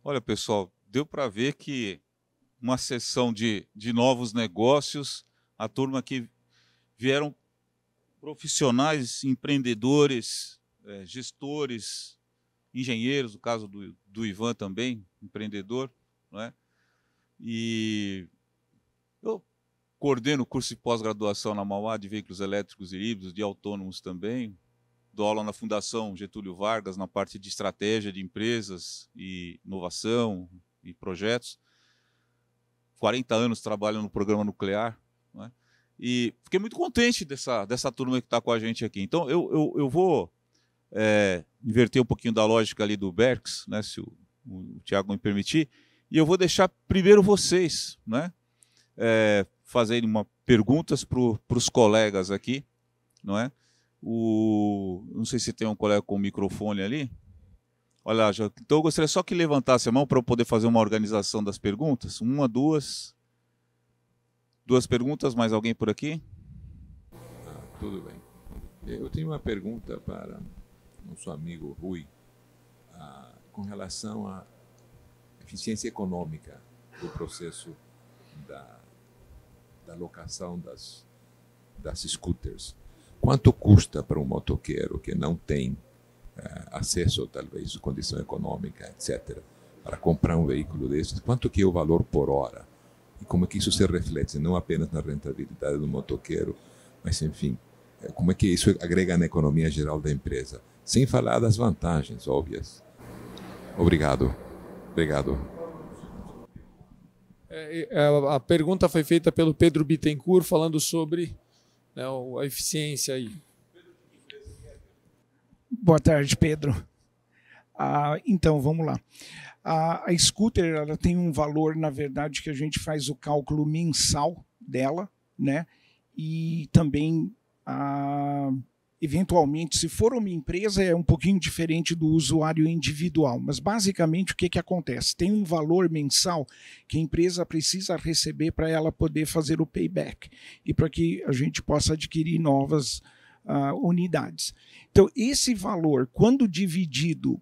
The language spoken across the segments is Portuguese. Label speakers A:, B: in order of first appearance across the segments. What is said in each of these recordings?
A: Olha, pessoal, deu para ver que uma sessão de novos negócios, a turma aqui vieram profissionais, empreendedores, gestores, engenheiros, no caso do Ivan também, empreendedor, não é? E eu coordeno o curso de pós-graduação na Mauá de veículos elétricos e híbridos, de autônomos também. Dou aula na Fundação Getúlio Vargas, na parte de estratégia de empresas e inovação e projetos. 40 anos trabalho no programa nuclear, não é? E fiquei muito contente dessa turma que está com a gente aqui. Então, eu vou inverter um pouquinho da lógica ali do Berks, né, se o Tiago me permitir, e eu vou deixar primeiro vocês, né, fazerem perguntas para os colegas aqui, não é? Não sei se tem um colega com o microfone ali. Olha, então eu gostaria só que levantasse a mão para eu poder fazer uma organização das perguntas. Uma, duas perguntas, mais alguém por aqui?
B: Tudo bem. Eu tenho uma pergunta para nosso amigo Rui, com relação à eficiência econômica do processo da locação das scooters. Quanto custa para um motoqueiro que não tem acesso, talvez, condição econômica, etc., para comprar um veículo desses? Quanto que é o valor por hora? E como é que isso se reflete, não apenas na rentabilidade do motoqueiro, mas, enfim, como é que isso agrega na economia geral da empresa? Sem falar das vantagens óbvias. Obrigado. Obrigado.
C: A pergunta foi feita pelo Pedro Bittencourt, falando sobre, né, a eficiência aí.
D: Boa tarde, Pedro. Então, vamos lá. A scooter, ela tem um valor, na verdade, que a gente faz o cálculo mensal dela, né? E também, eventualmente, se for uma empresa, é um pouquinho diferente do usuário individual. Mas, basicamente, o que acontece? Tem um valor mensal que a empresa precisa receber para ela poder fazer o payback e para que a gente possa adquirir novas unidades. Então, esse valor, quando dividido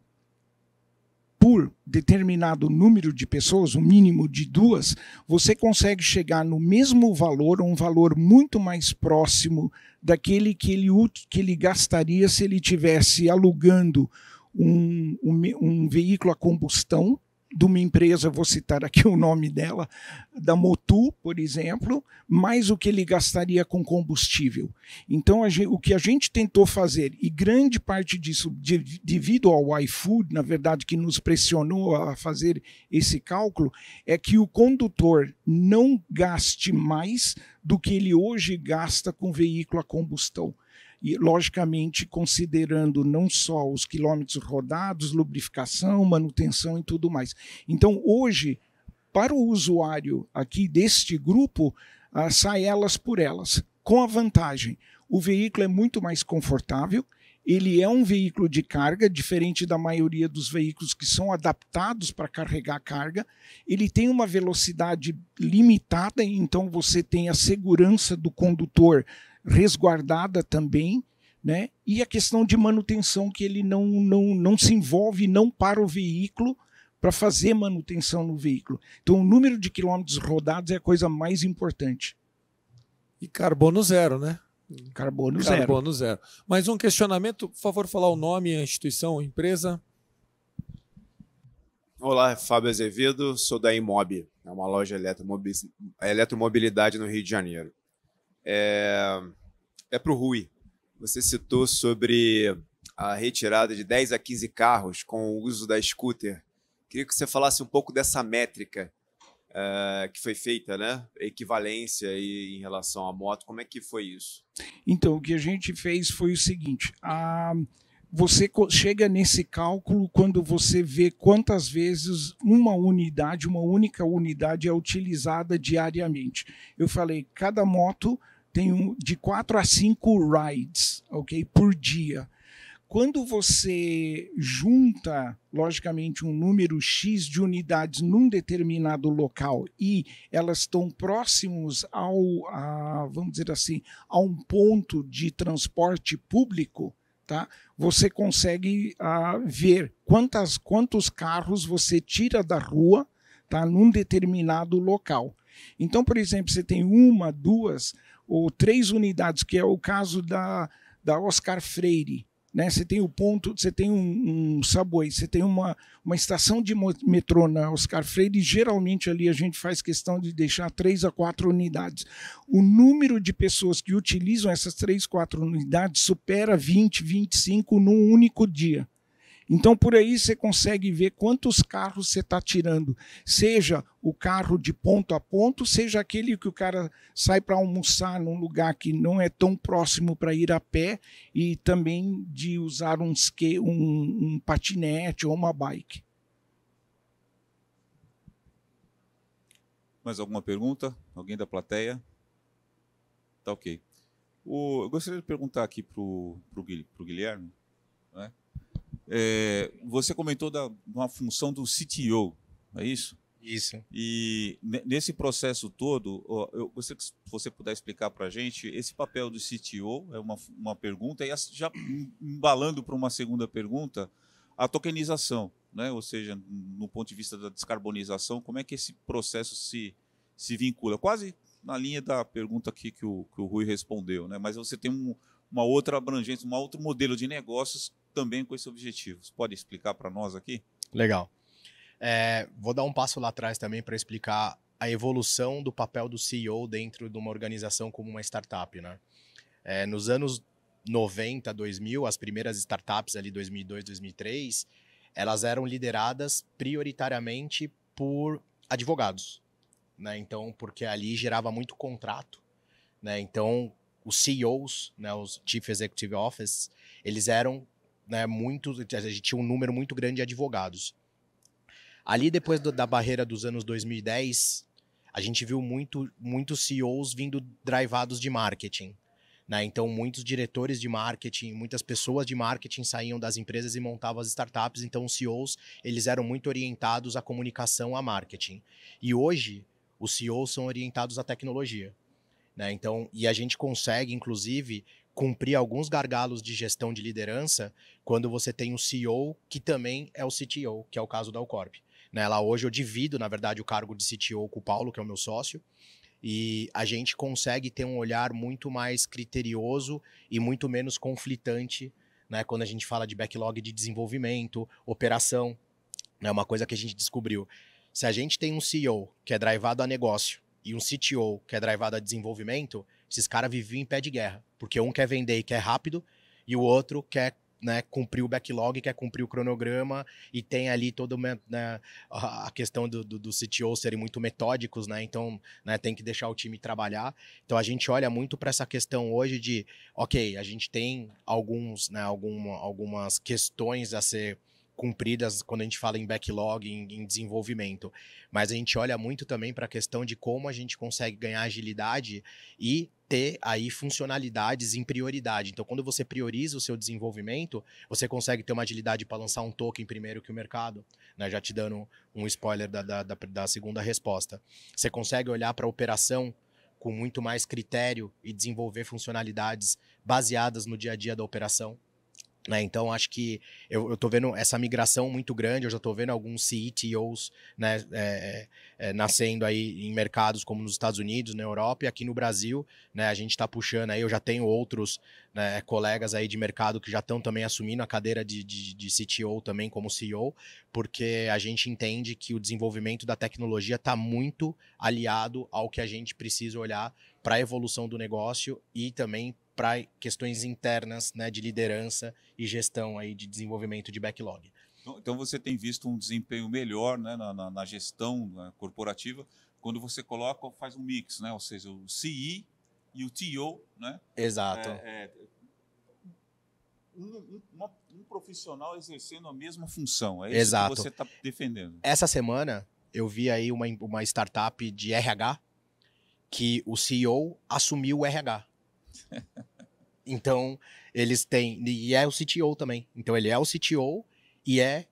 D: por determinado número de pessoas, um mínimo de 2, você consegue chegar no mesmo valor, um valor muito mais próximo daquele que ele gastaria se ele estivesse alugando um veículo a combustão de uma empresa, vou citar aqui o nome dela, da Motu, por exemplo, mais o que ele gastaria com combustível. Então, o que a gente tentou fazer, e grande parte disso, devido ao iFood, na verdade, que nos pressionou a fazer esse cálculo, é que o condutor não gaste mais do que ele hoje gasta com veículo a combustão. E, logicamente, considerando não só os quilômetros rodados, lubrificação, manutenção e tudo mais. Então, hoje, para o usuário aqui deste grupo, sai elas por elas. Com a vantagem, o veículo é muito mais confortável, ele é um veículo de carga, diferente da maioria dos veículos que são adaptados para carregar carga. Ele tem uma velocidade limitada, então você tem a segurança do condutor resguardada também, né? E a questão de manutenção, que ele não se envolve, não para o veículo para fazer manutenção no veículo. Então, o número de quilômetros rodados é a coisa mais importante.
C: E carbono zero, né?
D: Carbono
C: zero. Mais um questionamento, por favor, falar o nome, a instituição, a empresa.
E: Olá, Fábio Azevedo, sou da Imob, é uma loja de eletromobilidade no Rio de Janeiro. Para o Rui, você citou sobre a retirada de 10 a 15 carros com o uso da scooter. Queria que você falasse um pouco dessa métrica que foi feita, né? Equivalência em relação à moto, como é que foi isso?
D: Então, o que a gente fez foi o seguinte, você chega nesse cálculo quando você vê quantas vezes uma única unidade é utilizada diariamente. Eu falei, cada moto tem de 4 a 5 rides, ok, por dia. Quando você junta, logicamente, um número X de unidades num determinado local e elas estão próximos vamos dizer assim, a um ponto de transporte público, tá? Você consegue ver quantos carros você tira da rua, tá? Num determinado local. Então, por exemplo, você tem 1, 2 ou 3 unidades, que é o caso da Oscar Freire. Né? Você tem o ponto, você tem um subway, você tem uma estação de metrô na Oscar Freire, e geralmente ali a gente faz questão de deixar 3 a 4 unidades. O número de pessoas que utilizam essas 3, 4 unidades supera 20, 25 num único dia. Então, por aí você consegue ver quantos carros você está tirando. Seja o carro de ponto a ponto, seja aquele que o cara sai para almoçar num lugar que não é tão próximo para ir a pé, e também de usar um patinete ou uma bike.
A: Mais alguma pergunta? Alguém da plateia? Tá ok. Eu gostaria de perguntar aqui para o Guilherme, né? Você comentou de uma função do CTO, é isso?
F: Isso.
A: E nesse processo todo, eu gostaria que você puder explicar para a gente esse papel do CTO, é uma pergunta, e já embalando para uma segunda pergunta, a tokenização, né? Ou seja, no ponto de vista da descarbonização, como é que esse processo se vincula? Quase na linha da pergunta aqui que o Rui respondeu, né? Mas você tem uma outra abrangência, um outro modelo de negócios também com esse objetivo. Você pode explicar para nós aqui?
F: Legal. Vou dar um passo lá atrás também para explicar a evolução do papel do CEO dentro de uma organização como uma startup, né? Nos anos 90, 2000, as primeiras startups ali, 2002, 2003, elas eram lideradas prioritariamente por advogados, né? Então, porque ali gerava muito contrato, né? Então, os CEOs, né, os Chief Executive Officers, eles eram, né, a gente tinha um número muito grande de advogados. Ali, depois da barreira dos anos 2010, a gente viu muitos CEOs vindo drivados de marketing, né? Então, muitos diretores de marketing, muitas pessoas de marketing saíam das empresas e montavam as startups. Então, os CEOs, eles eram muito orientados à comunicação, a marketing. E hoje, os CEOs são orientados à tecnologia, né? Então, e a gente consegue, inclusive, cumprir alguns gargalos de gestão de liderança quando você tem um CEO que também é o CTO, que é o caso da Alcorp. Né? Lá hoje eu divido, na verdade, o cargo de CTO com o Paulo, que é o meu sócio, e a gente consegue ter um olhar muito mais criterioso e muito menos conflitante, né, quando a gente fala de backlog de desenvolvimento, operação. É uma coisa que a gente descobriu. Se a gente tem um CEO que é drivado a negócio e um CTO que é drivado a desenvolvimento, esses caras viviam em pé de guerra, porque um quer vender e quer rápido, e o outro quer, né, cumprir o backlog, quer cumprir o cronograma, e tem ali toda, né, a questão do CTO serem muito metódicos, né, então, né, tem que deixar o time trabalhar. Então a gente olha muito para essa questão hoje de, ok, a gente tem algumas questões a ser cumpridas quando a gente fala em backlog, em desenvolvimento. Mas a gente olha muito também para a questão de como a gente consegue ganhar agilidade e ter aí funcionalidades em prioridade. Então, quando você prioriza o seu desenvolvimento, você consegue ter uma agilidade para lançar um token primeiro que o mercado, né? Já te dando um spoiler da segunda resposta. Você consegue olhar para a operação com muito mais critério e desenvolver funcionalidades baseadas no dia a dia da operação. Né? Então, acho que eu estou vendo essa migração muito grande. Eu já estou vendo alguns CTOs, né, nascendo aí em mercados como nos Estados Unidos, na Europa e aqui no Brasil. Né, a gente está puxando aí, eu já tenho outros, né, colegas aí de mercado que já estão também assumindo a cadeira de CTO também como CEO, porque a gente entende que o desenvolvimento da tecnologia está muito aliado ao que a gente precisa olhar para a evolução do negócio e também para questões internas, né, de liderança e gestão aí de desenvolvimento de backlog.
A: Então você tem visto um desempenho melhor, né, na gestão, né, corporativa quando você faz um mix, né, ou seja, o CE e o TO, né?
F: Exato.
A: Um profissional exercendo a mesma função. É isso
F: Exato.
A: que você está defendendo.
F: Essa semana eu vi aí uma startup de RH que o CEO assumiu o RH. Então, eles têm... E é o CTO também. Então, ele é o CTO e é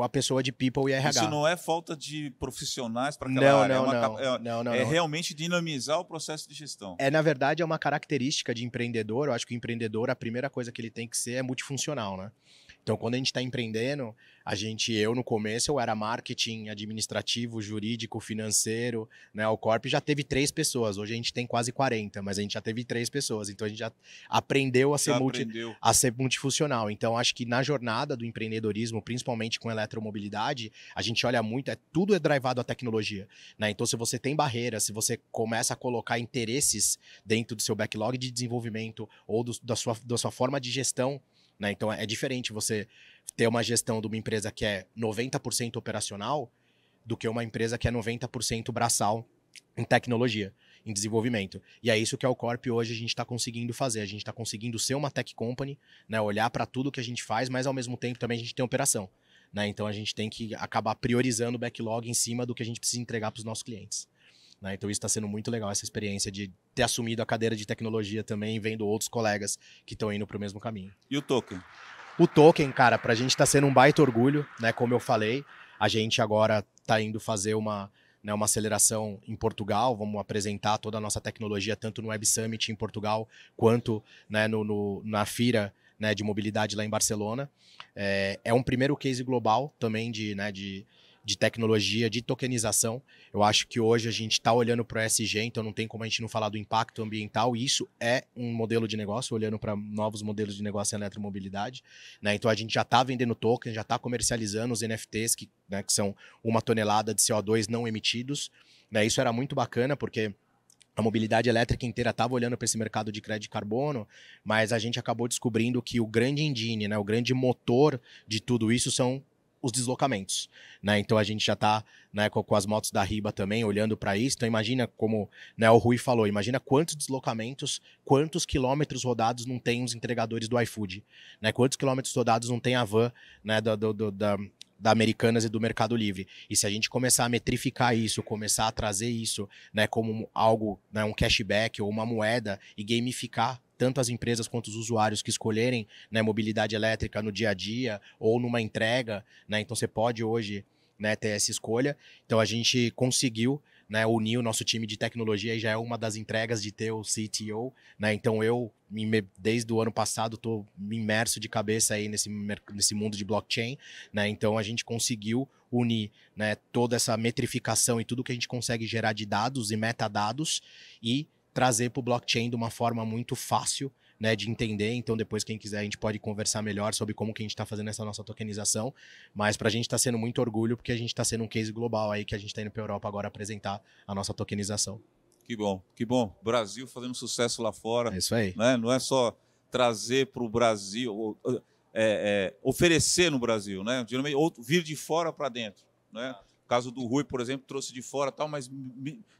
F: a pessoa de People e RH.
A: Isso não é falta de profissionais para aquela área.
F: Não.
A: Realmente dinamizar o processo de gestão.
F: Na verdade, é uma característica de empreendedor. Eu acho que o empreendedor, a primeira coisa que ele tem que ser é multifuncional, né? Então, quando a gente está empreendendo, eu no começo, eu era marketing, administrativo, jurídico, financeiro, né? O Corp já teve 3 pessoas, hoje a gente tem quase 40, mas a gente já teve 3 pessoas, então a gente já aprendeu a ser multifuncional. Então, acho que na jornada do empreendedorismo, principalmente com eletromobilidade, a gente olha muito, tudo é drivado à tecnologia, né? Então, se você tem barreiras, se você começa a colocar interesses dentro do seu backlog de desenvolvimento ou da sua forma de gestão, né? Então é diferente você ter uma gestão de uma empresa que é 90% operacional do que uma empresa que é 90% braçal em tecnologia, em desenvolvimento. E é isso que a Corp hoje a gente está conseguindo fazer. A gente está conseguindo ser uma tech company, né? Olhar para tudo que a gente faz, mas ao mesmo tempo também a gente tem operação, né? Então a gente tem que acabar priorizando o backlog em cima do que a gente precisa entregar para os nossos clientes. Né? Então isso está sendo muito legal, essa experiência de ter assumido a cadeira de tecnologia também, vendo outros colegas que estão indo para o mesmo caminho.
A: E o token?
F: O token, cara, para a gente está sendo um baita orgulho, né? Como eu falei, a gente agora está indo fazer uma aceleração em Portugal, vamos apresentar toda a nossa tecnologia, tanto no Web Summit em Portugal, quanto, né, na Feira, né, de mobilidade lá em Barcelona. É um primeiro case global também de tecnologia, de tokenização. Eu acho que hoje a gente está olhando para o ESG, então não tem como a gente não falar do impacto ambiental, e isso é um modelo de negócio, olhando para novos modelos de negócio em eletromobilidade. Né? Então a gente já está vendendo token, já está comercializando os NFTs, que são 1 tonelada de CO2 não emitidos. Né? Isso era muito bacana, porque a mobilidade elétrica inteira estava olhando para esse mercado de crédito de carbono, mas a gente acabou descobrindo que o grande engine, né, o grande motor de tudo isso são os deslocamentos, né? Então a gente já está, né, com as motos da Riba também olhando para isso. Então imagina como, né, o Rui falou, imagina quantos deslocamentos, quantos quilômetros rodados não tem os entregadores do iFood, né? Quantos quilômetros rodados não tem a van, né, da Americanas e do Mercado Livre. E se a gente começar a metrificar isso, começar a trazer isso, né, como algo, né, um cashback ou uma moeda, e gamificar tanto as empresas quanto os usuários que escolherem, né, mobilidade elétrica no dia a dia ou numa entrega, né, então você pode hoje, né, ter essa escolha. Então a gente conseguiu, né, unir o nosso time de tecnologia, e já é uma das entregas de ter o CTO, né, então eu, desde o ano passado, estou imerso de cabeça aí nesse mundo de blockchain, né, então a gente conseguiu unir, né, toda essa metrificação e tudo que a gente consegue gerar de dados e metadados e trazer para o blockchain de uma forma muito fácil, né, de entender. Então depois, quem quiser, a gente pode conversar melhor sobre como que a gente está fazendo essa nossa tokenização, mas para a gente está sendo muito orgulho, porque a gente está sendo um case global aí, que a gente está indo para a Europa agora apresentar a nossa tokenização.
A: Que bom, que bom. Brasil fazendo sucesso lá fora.
F: É isso aí.
A: Né? Não é só trazer para o Brasil, oferecer no Brasil, né? Geralmente, ou vir de fora para dentro, né? O caso do Rui, por exemplo, trouxe de fora, tal, mas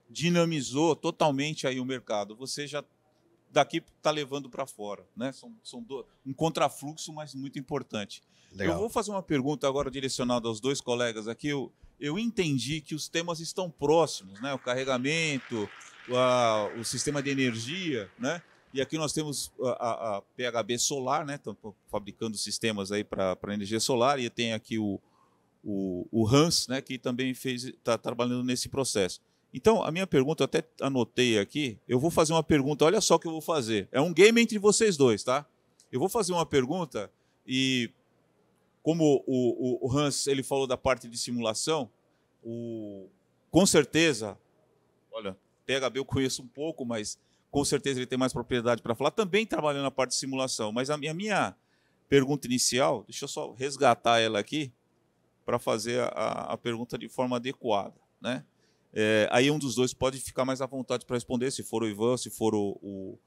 A: dinamizou totalmente aí o mercado. Você já daqui está levando para fora, né? Um contrafluxo, mas muito importante. Legal. Eu vou fazer uma pergunta agora direcionada aos 2 colegas aqui. Eu entendi que os temas estão próximos, né? O carregamento, o sistema de energia, né? E aqui nós temos a PHB Solar, né? Estão fabricando sistemas aí para energia solar, e tem aqui o Hans, né, que também está trabalhando nesse processo. Então, a minha pergunta, eu até anotei aqui, eu vou fazer uma pergunta, olha só o que eu vou fazer. É um game entre vocês dois, tá? Eu vou fazer uma pergunta e, como o Hans ele falou da parte de simulação, com certeza, olha, PHB eu conheço um pouco, mas com certeza ele tem mais propriedade para falar, também trabalhando na parte de simulação. Mas a minha pergunta inicial, deixa eu só resgatar ela aqui, para fazer a pergunta de forma adequada, né? Aí um dos dois pode ficar mais à vontade para responder, se for o Ivan, se for o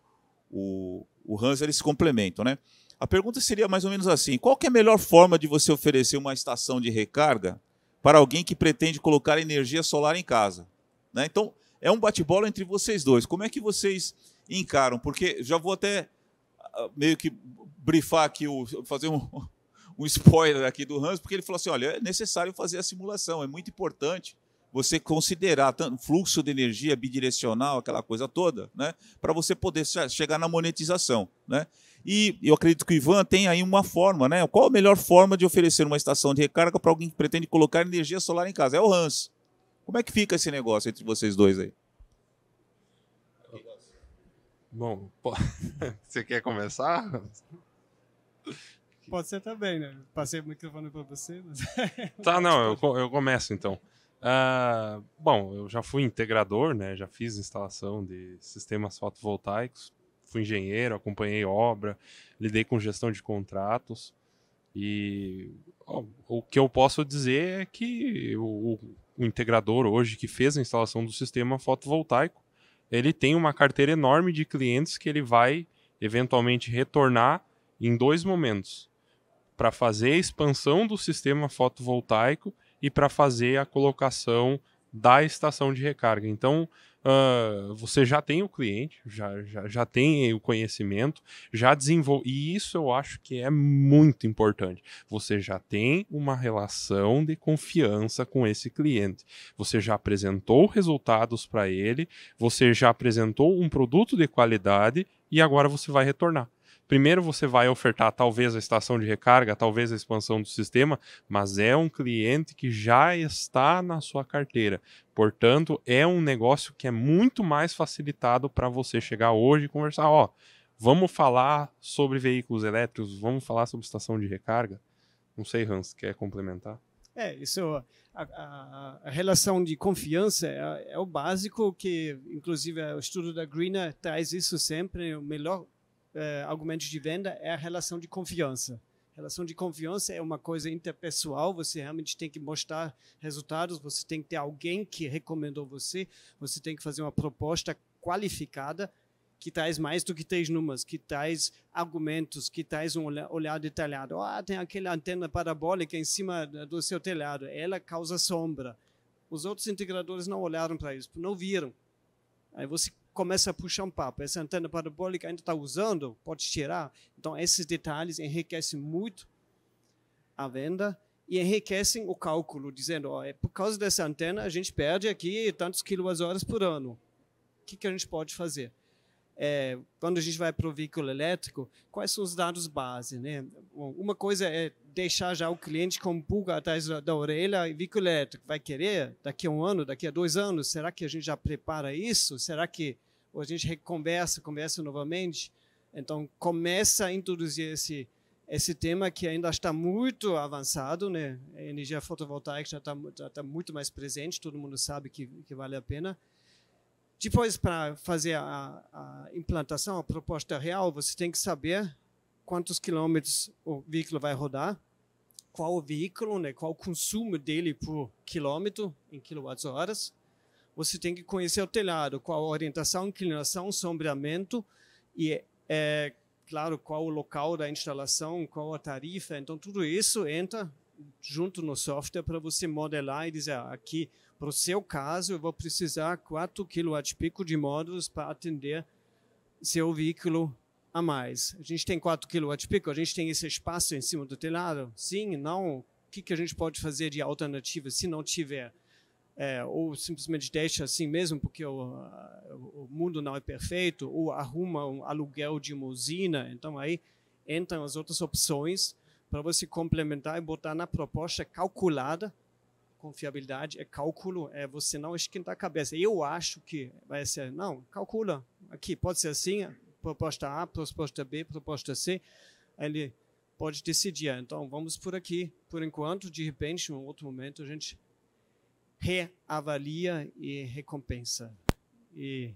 A: Hans, eles se complementam, né? A pergunta seria mais ou menos assim: qual que é a melhor forma de você oferecer uma estação de recarga para alguém que pretende colocar energia solar em casa, né? Então, é um bate-bola entre vocês dois. Como é que vocês encaram? Porque já vou até meio que brifar aqui, fazer um spoiler aqui do Hans, porque ele falou assim, olha, é necessário fazer a simulação, é muito importante você considerar fluxo de energia bidirecional, aquela coisa toda, né, para você poder chegar na monetização, né? E eu acredito que o Ivan tem aí uma forma, né? Qual a melhor forma de oferecer uma estação de recarga para alguém que pretende colocar energia solar em casa? É o Hans. Como é que fica esse negócio entre vocês dois aí?
G: Bom, você quer começar?
H: Pode ser também, né? Passei o microfone para você. Mas...
G: Tá, não, eu começo então. Bom, eu já fui integrador, né? Já fiz instalação de sistemas fotovoltaicos, fui engenheiro, acompanhei obra, lidei com gestão de contratos e o que eu posso dizer é que o integrador hoje que fez a instalação do sistema fotovoltaico, ele tem uma carteira enorme de clientes que ele vai eventualmente retornar em 2 momentos, para fazer a expansão do sistema fotovoltaico e para fazer a colocação da estação de recarga. Então, você já tem o cliente, já tem o conhecimento, já desenvolve, e isso eu acho que é muito importante. Você já tem uma relação de confiança com esse cliente. Você já apresentou resultados para ele, você já apresentou um produto de qualidade e agora você vai retornar. Primeiro você vai ofertar talvez a estação de recarga, talvez a expansão do sistema, mas é um cliente que já está na sua carteira. Portanto, é um negócio que é muito mais facilitado para você chegar hoje e conversar, vamos falar sobre veículos elétricos, vamos falar sobre estação de recarga. Não sei, Hans, quer complementar?
H: Isso, a relação de confiança é o básico que, inclusive, o estudo da Greener traz isso sempre, o melhor argumento de venda é a relação de confiança. A relação de confiança é uma coisa interpessoal, você realmente tem que mostrar resultados, você tem que ter alguém que recomendou você tem que fazer uma proposta qualificada que traz mais do que 3 números, que traz argumentos, que traz um olhar detalhado. Tem aquela antena parabólica em cima do seu telhado, ela causa sombra. Os outros integradores não olharam para isso, não viram. Aí você começa a puxar um papo. Essa antena parabólica ainda está usando? Pode tirar? Então, esses detalhes enriquecem muito a venda e enriquecem o cálculo, dizendo, por causa dessa antena, a gente perde aqui tantos kWh por ano. O que a gente pode fazer? Quando a gente vai para o veículo elétrico, quais são os dados base, né? Uma coisa é deixar já o cliente com pulga atrás da orelha, e veículo elétrico vai querer daqui a 1 ano, daqui a 2 anos, será que a gente já prepara isso? Será que a gente conversa novamente? Então, começa a introduzir esse tema que ainda está muito avançado, né? A energia fotovoltaica já está muito mais presente, todo mundo sabe que vale a pena. Depois, para fazer a implantação, a proposta real, você tem que saber quantos quilômetros o veículo vai rodar, qual o veículo, né, qual o consumo dele por quilômetro em quilowatts-horas. Você tem que conhecer o telhado, qual a orientação, inclinação, sombreamento e, claro, qual o local da instalação, qual a tarifa. Então, tudo isso entra junto no software para você modelar e dizer, aqui, para o seu caso, eu vou precisar 4 kWp de módulos para atender seu veículo a mais. A gente tem 4 kWp, a gente tem esse espaço em cima do telhado? Sim, não. O que a gente pode fazer de alternativa se não tiver? Ou simplesmente deixa assim mesmo, porque o mundo não é perfeito, ou arruma um aluguel de uma usina. Então, aí entram as outras opções para você complementar e botar na proposta calculada. Confiabilidade é cálculo, é você não esquentar a cabeça. Eu acho que vai ser, não, calcula. Aqui pode ser assim, proposta A, proposta B, proposta C. Aí ele pode decidir. Então, vamos por aqui, por enquanto. De repente, em um outro momento, a gente reavalia e recompensa. E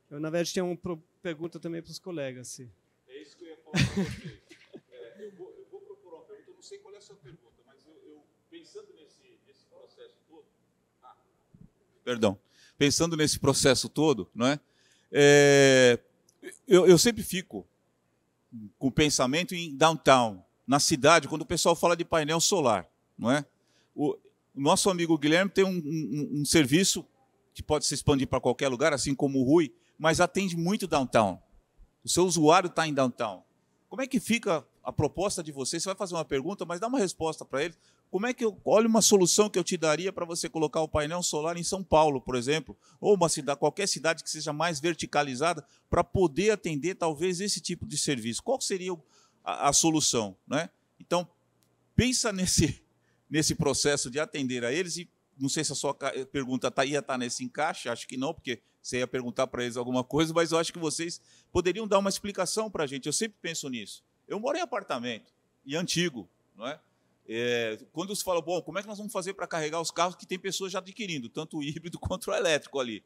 H: eu, na verdade, tenho uma pergunta também para os colegas. Se...
A: É isso que eu ia falar para vocês. Eu vou procurar uma pergunta, eu não sei qual é a sua pergunta, mas eu pensando nesse processo todo... Perdão. Pensando nesse processo todo, não é? Eu sempre fico com o pensamento em downtown, na cidade, quando o pessoal fala de painel solar, não é? O nosso amigo Guilherme tem um serviço que pode se expandir para qualquer lugar, assim como o Rui, mas atende muito downtown. O seu usuário está em downtown. Como é que fica a proposta de vocês? Você vai fazer uma pergunta, mas dá uma resposta para eles. Como é que olha uma solução que eu te daria para você colocar o painel solar em São Paulo, por exemplo, ou uma cidade, qualquer cidade que seja mais verticalizada para poder atender talvez esse tipo de serviço? Qual seria a solução, né? Então, pensa nesse processo de atender a eles e não sei se a sua pergunta ia estar nesse encaixe, acho que não, porque você ia perguntar para eles alguma coisa, mas eu acho que vocês poderiam dar uma explicação para a gente. Eu sempre penso nisso. Eu moro em apartamento, e antigo, não é? Quando você fala, bom, como é que nós vamos fazer para carregar os carros que tem pessoas já adquirindo, tanto o híbrido quanto o elétrico ali?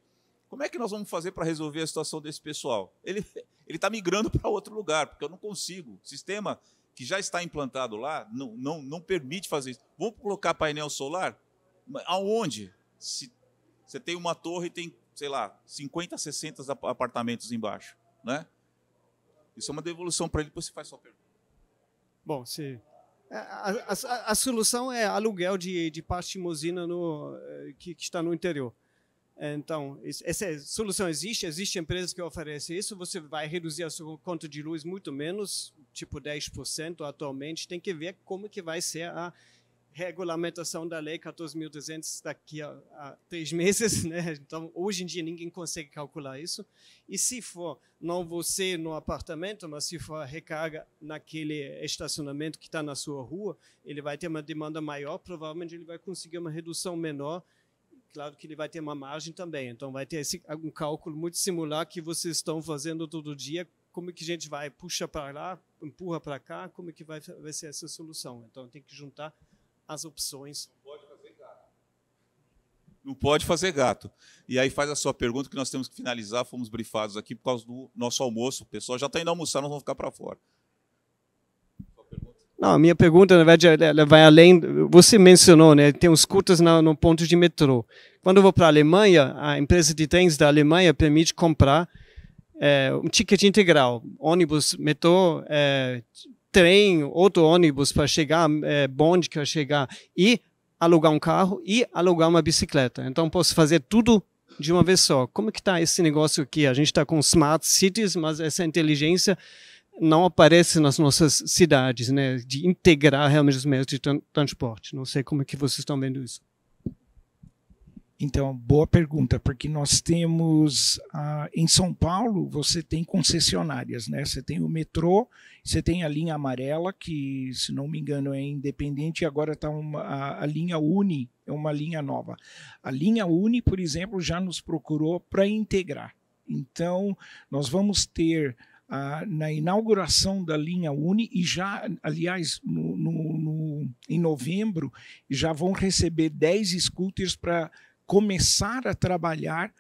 A: Como é que nós vamos fazer para resolver a situação desse pessoal? Ele está migrando para outro lugar, porque eu não consigo. O sistema que já está implantado lá não permite fazer isso. Vamos colocar painel solar? Aonde? Se você tem uma torre e tem, sei lá, 50, 60 apartamentos embaixo, né? Isso é uma devolução para ele, depois você faz sua pergunta.
H: Bom, a solução é aluguel de parte de usina que está no interior. Então, essa solução existe empresas que oferecem isso, você vai reduzir a sua conta de luz muito menos, tipo 10% atualmente, tem que ver como que vai ser a regulamentação da lei 14.300 daqui a 3 meses, né? Então, hoje em dia, ninguém consegue calcular isso. E se for, não você no apartamento, mas se for a recarga naquele estacionamento que está na sua rua, ele vai ter uma demanda maior, provavelmente ele vai conseguir uma redução menor. Claro que ele vai ter uma margem também. Então, vai ter um cálculo muito similar que vocês estão fazendo todo dia. Como que a gente vai puxa para lá, empurra para cá, como que vai ser essa solução? Então, tem que juntar as opções.
A: Não pode fazer gato. E aí faz a sua pergunta, que nós temos que finalizar, fomos brifados aqui por causa do nosso almoço. O pessoal já está indo almoçar, nós vamos ficar para fora.
H: Não, a minha pergunta, na verdade, ela vai além. Você mencionou, né? Tem os scooters no ponto de metrô. Quando eu vou para a Alemanha, a empresa de trens da Alemanha permite comprar um ticket integral, ônibus, metrô, trem, outro ônibus para chegar, bonde para chegar, e alugar um carro e alugar uma bicicleta. Então, posso fazer tudo de uma vez só. Como que está esse negócio aqui? A gente está com smart cities, mas essa inteligência não aparece nas nossas cidades, né? De integrar realmente os meios de transporte. Não sei como é que vocês estão vendo isso.
D: Então, boa pergunta, porque nós temos, em São Paulo, você tem concessionárias, né? Você tem o metrô, você tem a linha amarela, que, se não me engano, é independente, e agora está a linha Uni, é uma linha nova. A linha Uni, por exemplo, já nos procurou para integrar. Então, nós vamos ter, na inauguração da linha Uni, e já, aliás, em novembro, já vão receber 10 scooters para começar a trabalhar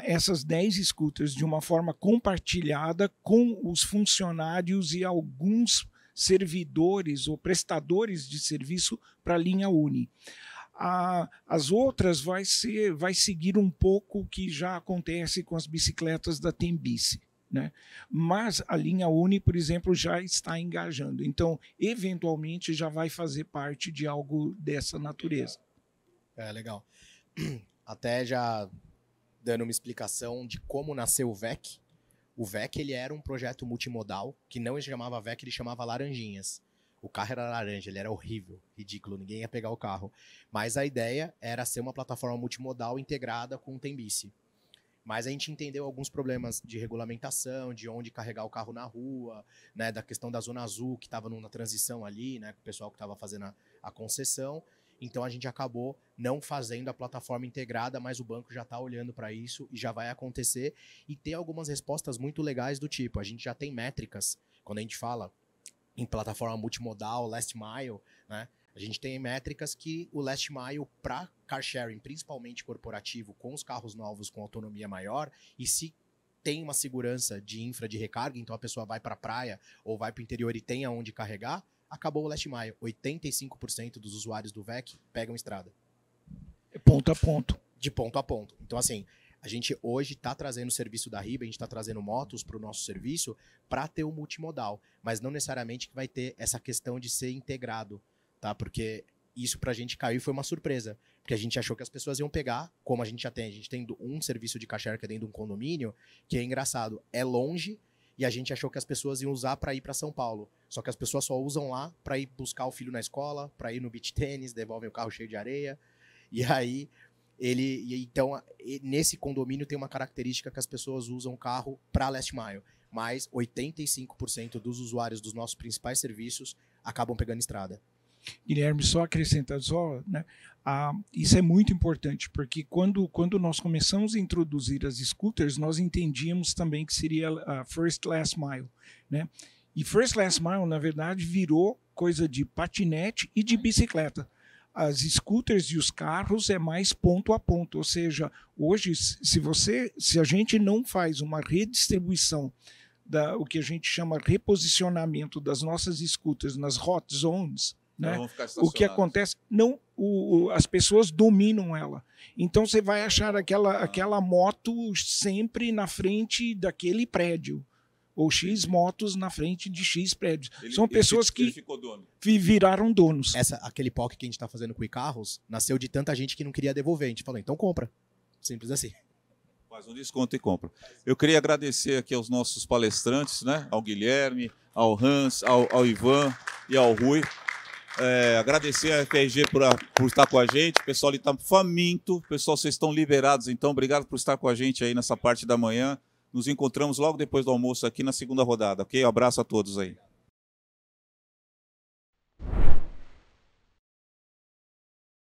D: essas 10 scooters de uma forma compartilhada com os funcionários e alguns servidores ou prestadores de serviço para a linha Uni. As outras vai seguir um pouco o que já acontece com as bicicletas da Tembici, né? Mas a linha Uni, por exemplo, já está engajando. Então, eventualmente, já vai fazer parte de algo dessa natureza.
F: Legal. Até já dando uma explicação de como nasceu o VEC. O VEC ele era um projeto multimodal, que não se chamava VEC, ele chamava Laranjinhas. O carro era laranja, ele era horrível, ridículo, ninguém ia pegar o carro. Mas a ideia era ser uma plataforma multimodal integrada com o Tembici. Mas a gente entendeu alguns problemas de regulamentação, de onde carregar o carro na rua, né, da questão da Zona Azul, que estava na transição ali, né, com o pessoal que estava fazendo a concessão. Então a gente acabou não fazendo a plataforma integrada, mas o banco já está olhando para isso e já vai acontecer. E tem algumas respostas muito legais do tipo, a gente já tem métricas, quando a gente fala em plataforma multimodal, last mile, né? A gente tem métricas que o last mile para car sharing, principalmente corporativo, com os carros novos com autonomia maior, e se tem uma segurança de infra de recarga, então a pessoa vai para a praia ou vai para o interior e tem aonde carregar, acabou o last mile. 85% dos usuários do VEC pegam estrada.
D: Ponto a ponto.
F: De ponto a ponto. Então, assim, a gente hoje está trazendo o serviço da RIBA, a gente está trazendo motos para o nosso serviço para ter o multimodal, mas não necessariamente que vai ter essa questão de ser integrado, tá? Porque isso para a gente caiu e foi uma surpresa, porque a gente achou que as pessoas iam pegar, como a gente tem um serviço de car share que é dentro de um condomínio, que é engraçado, é longe, e a gente achou que as pessoas iam usar para ir para São Paulo. Só que as pessoas só usam lá para ir buscar o filho na escola, para ir no beach tênis, devolvem o carro cheio de areia. E aí, então, nesse condomínio tem uma característica que as pessoas usam o carro para last mile. Mas 85% dos usuários dos nossos principais serviços acabam pegando estrada.
D: Guilherme, só acrescentando, né, isso é muito importante, porque quando nós começamos a introduzir as scooters, nós entendíamos também que seria a First Last Mile, né? E First Last Mile, na verdade, virou coisa de patinete e de bicicleta. As scooters e os carros é mais ponto a ponto, ou seja, hoje, se a gente não faz uma redistribuição o que a gente chama reposicionamento das nossas scooters nas hot zones, né? O que acontece, as pessoas dominam ela. Então você vai achar aquela moto sempre na frente daquele prédio, ou X motos na frente de X prédios. São pessoas que viraram donos.
F: Aquele POC que a gente está fazendo com e-carros nasceu de tanta gente que não queria devolver. A gente falou, então compra. Simples assim.
A: Faz um desconto e compra. Eu queria agradecer aqui aos nossos palestrantes, né? Ao Guilherme, ao Hans, ao Ivan e ao Rui. Agradecer a FRG por estar com a gente. O pessoal ali está faminto. Pessoal, vocês estão liberados, então obrigado por estar com a gente aí nessa parte da manhã. Nos encontramos logo depois do almoço aqui na segunda rodada, ok? Um abraço a todos aí.